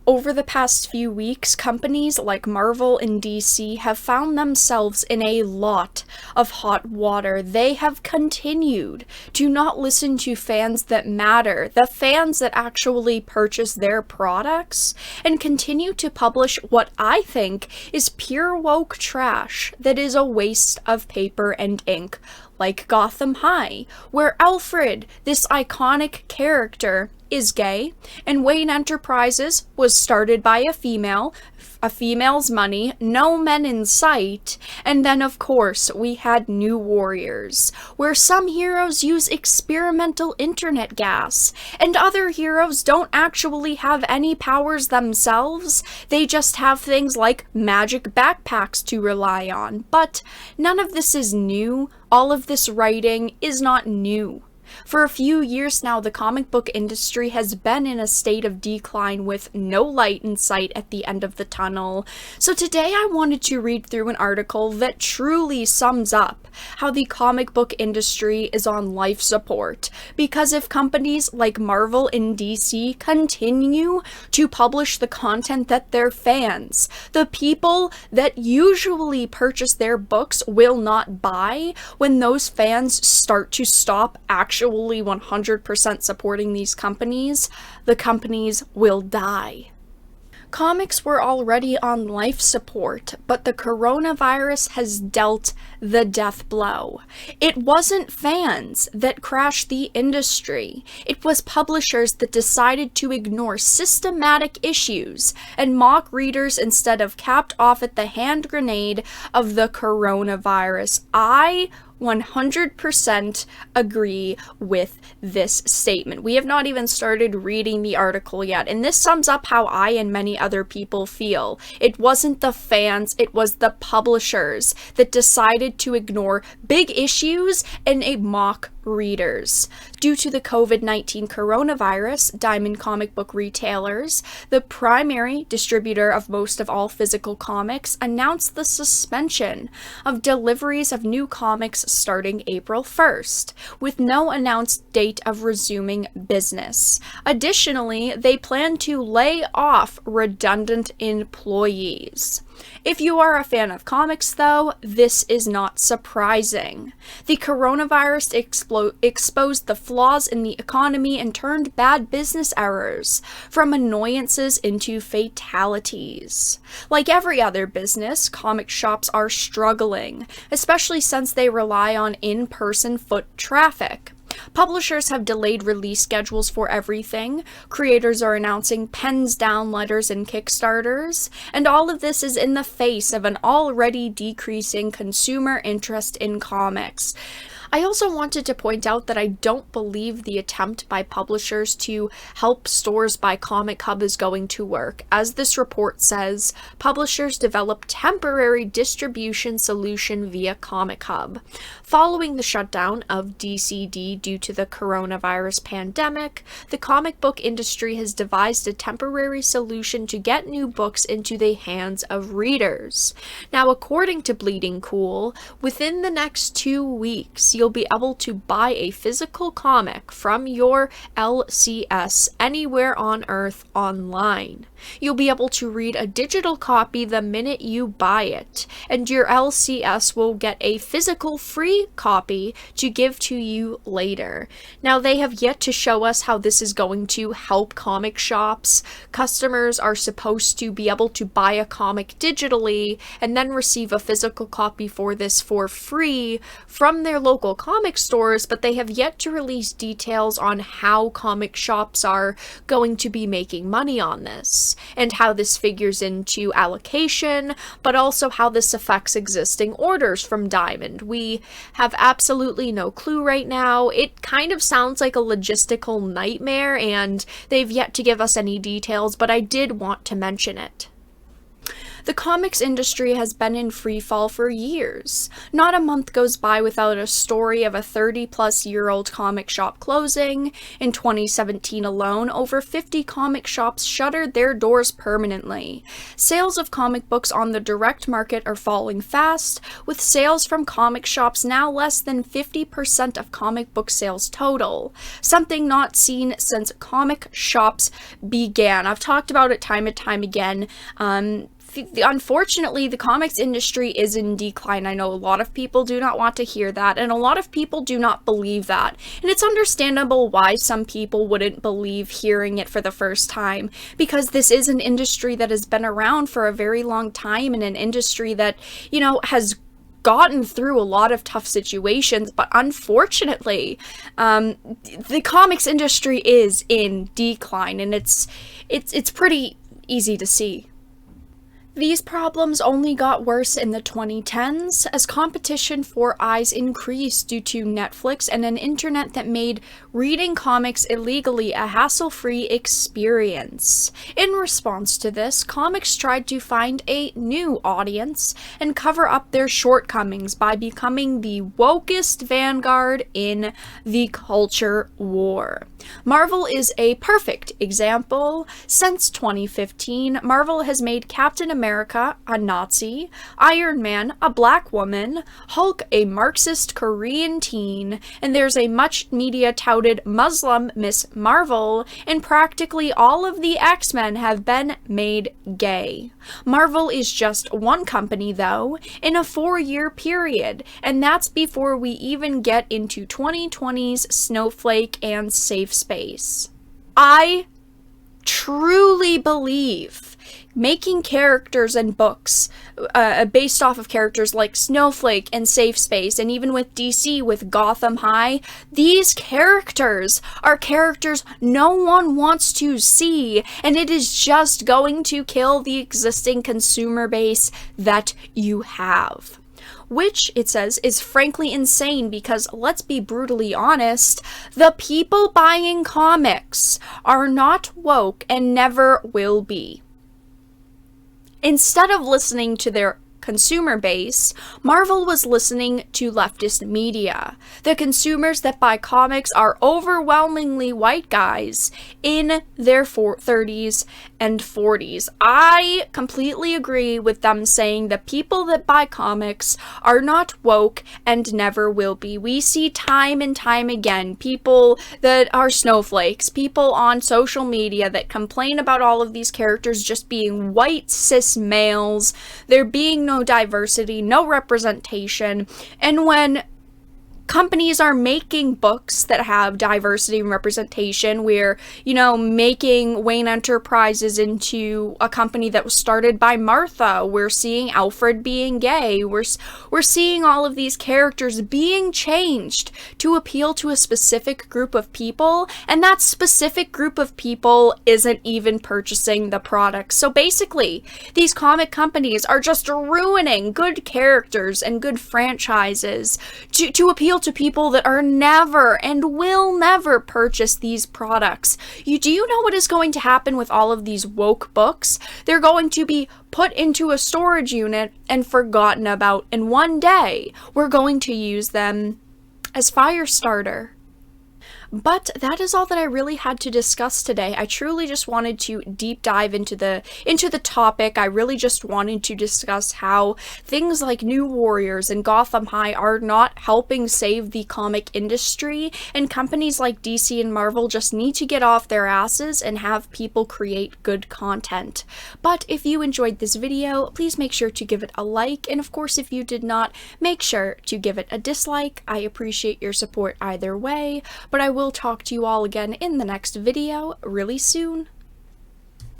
Over the past few weeks, companies like Marvel and DC have found themselves in a lot of hot water. They have continued to not listen to fans that matter, the fans that actually purchase their products, and continue to publish what I think is pure woke trash that is a waste of paper and ink, like Gotham High, where Alfred, this iconic character, is gay, and Wayne Enterprises was started by a female's money, no men in sight, and then of course we had New Warriors, where some heroes use experimental internet gas, and other heroes don't actually have any powers themselves, they just have things like magic backpacks to rely on. But none of this is new, all of this writing is not new. For a few years now, the comic book industry has been in a state of decline with no light in sight at the end of the tunnel. So today I wanted to read through an article that truly sums up how the comic book industry is on life support. Because if companies like Marvel and DC continue to publish the content that their fans, the people that usually purchase their books, will not buy, when those fans start to stop actually 100% supporting these companies, the companies will die. Comics were already on life support, but the coronavirus has dealt the death blow. It wasn't fans that crashed the industry. It was publishers that decided to ignore systematic issues and mock readers instead of capped off at the hand grenade of the coronavirus. I 100% agree with this statement. We have not even started reading the article yet, and this sums up how I and many other people feel. It wasn't the fans, it was the publishers that decided to ignore big issues and mock readers. Due to the COVID-19 coronavirus, Diamond comic book retailers, the primary distributor of most of all physical comics, announced the suspension of deliveries of new comics starting April 1st, with no announced date of resuming business. Additionally, they plan to lay off redundant employees. If you are a fan of comics, though, this is not surprising. The coronavirus exposed the flaws in the economy and turned bad business errors from annoyances into fatalities. Like every other business, comic shops are struggling, especially since they rely on in-person foot traffic. Publishers have delayed release schedules for everything, creators are announcing pens down letters and Kickstarters, and all of this is in the face of an already decreasing consumer interest in comics. I also wanted to point out that I don't believe the attempt by publishers to help stores buy Comic Hub is going to work. As this report says, publishers developed temporary distribution solution via Comic Hub. Following the shutdown of DCD due to the coronavirus pandemic, the comic book industry has devised a temporary solution to get new books into the hands of readers. Now, according to Bleeding Cool, within the next 2 weeks, you'll be able to buy a physical comic from your LCS anywhere on Earth online. You'll be able to read a digital copy the minute you buy it, and your LCS will get a physical free copy to give to you later. Now, they have yet to show us how this is going to help comic shops. Customers are supposed to be able to buy a comic digitally and then receive a physical copy for this for free from their local comic stores, but they have yet to release details on how comic shops are going to be making money on this, and how this figures into allocation, but also how this affects existing orders from Diamond. We have absolutely no clue right now. It kind of sounds like a logistical nightmare, and they've yet to give us any details, but I did want to mention it. The comics industry has been in free fall for years. Not a month goes by without a story of a 30-plus-year-old comic shop closing. In 2017 alone, over 50 comic shops shuttered their doors permanently. Sales of comic books on the direct market are falling fast, with sales from comic shops now less than 50% of comic book sales total, something not seen since comic shops began. I've talked about it time and time again. Unfortunately, the comics industry is in decline. I know a lot of people do not want to hear that, and a lot of people do not believe that. And it's understandable why some people wouldn't believe hearing it for the first time, because this is an industry that has been around for a very long time, and an industry that, has gotten through a lot of tough situations, but unfortunately, the comics industry is in decline, and it's pretty easy to see. These problems only got worse in the 2010s as competition for eyes increased due to Netflix and an internet that made reading comics illegally a hassle-free experience. In response to this, comics tried to find a new audience and cover up their shortcomings by becoming the wokest vanguard in the culture war. Marvel is a perfect example. Since 2015, Marvel has made Captain America a Nazi, Iron Man a black woman, Hulk a Marxist Korean teen, and there's a much media touted Muslim Miss Marvel, and practically all of the X-Men have been made gay. Marvel is just one company, though, in a 4-year period, and that's before we even get into 2020's Snowflake and Safe Space. I truly believe making characters and books based off of characters like Snowflake and Safe Space, and even with DC with Gotham High, these characters are characters no one wants to see, and it is just going to kill the existing consumer base that you have. Which, it says, is frankly insane because, let's be brutally honest, the people buying comics are not woke and never will be. Instead of listening to their consumer base, Marvel was listening to leftist media. The consumers that buy comics are overwhelmingly white guys in their 30s and 40s. I completely agree with them saying the people that buy comics are not woke and never will be. We see time and time again people that are snowflakes, people on social media that complain about all of these characters just being white cis males, there being no diversity, no representation, and when companies are making books that have diversity and representation, we're, making Wayne Enterprises into a company that was started by Martha. We're seeing Alfred being gay. We're seeing all of these characters being changed to appeal to a specific group of people, and that specific group of people isn't even purchasing the product. So basically, these comic companies are just ruining good characters and good franchises to appeal to people that are never and will never purchase these products. Do you know what is going to happen with all of these woke books? They're going to be put into a storage unit and forgotten about, and one day we're going to use them as fire starter. But that is all that I really had to discuss today. I truly just wanted to deep dive into the topic. I really just wanted to discuss how things like New Warriors and Gotham High are not helping save the comic industry, and companies like DC and Marvel just need to get off their asses and have people create good content. But if you enjoyed this video, please make sure to give it a like, and of course if you did not, make sure to give it a dislike. I appreciate your support either way, but I will talk to you all again in the next video really soon.